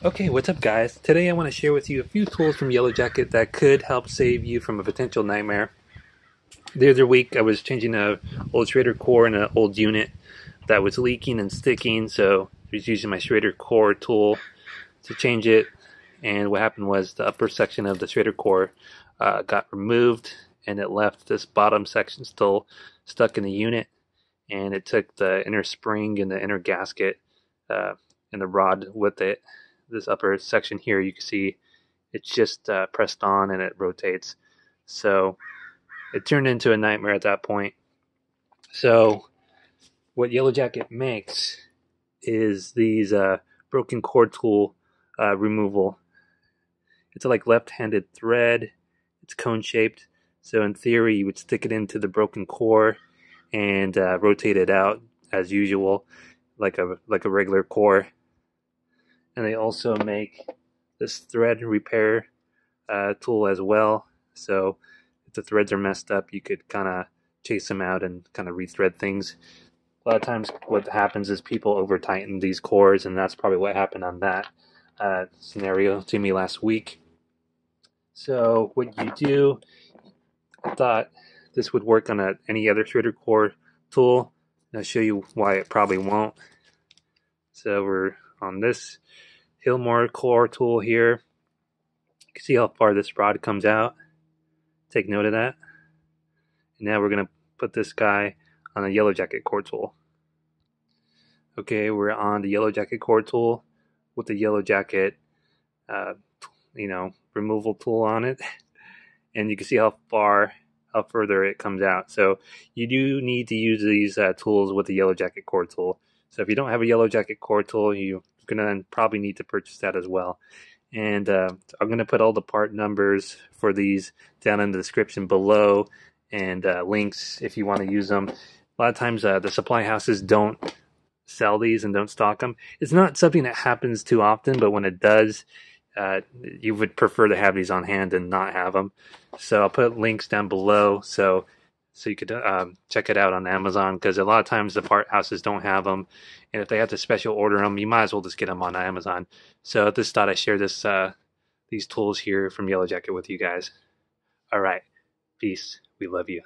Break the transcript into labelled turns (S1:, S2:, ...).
S1: Okay, what's up guys? Today I want to share with you a few tools from Yellow Jacket that could help save you from a potential nightmare. The other week I was changing an old Schrader core in an old unit that was leaking and sticking, so I was using my Schrader core tool to change it, and what happened was the upper section of the Schrader core got removed and it left this bottom section still stuck in the unit, and it took the inner spring and the inner gasket and the rod with it. This upper section here, you can see it's just pressed on and it rotates. So it turned into a nightmare at that point. So what Yellow Jacket makes is these broken cord tool removal. It's like left-handed thread. It's cone-shaped. So in theory, you would stick it into the broken core and rotate it out as usual, like a regular core. And they also make this thread repair tool as well. So if the threads are messed up, you could kind of chase them out and kind of rethread things. A lot of times what happens is people over tighten these cores, and that's probably what happened on that scenario to me last week. So what you do, I thought this would work on any other Schrader core tool, and I'll show you why it probably won't. So we're on this Hillmore core tool here. You can see how far this rod comes out. Take note of that. And now we're going to put this guy on a Yellow Jacket core tool. Okay, we're on the Yellow Jacket core tool with the Yellow Jacket removal tool on it. And you can see how further it comes out. So you do need to use these tools with the Yellow Jacket core tool. So if you don't have a Yellow Jacket core tool, you're going to probably need to purchase that as well. And I'm going to put all the part numbers for these down in the description below, and links if you want to use them. A lot of times the supply houses don't sell these and don't stock them. It's not something that happens too often, but when it does, you would prefer to have these on hand and not have them. So I'll put links down below so you could check it out on Amazon, because a lot of times the part houses don't have them, and if they have to special order them, you might as well just get them on Amazon. So I just thought I'd share these tools here from Yellow Jacket with you guys. All right, peace. We love you.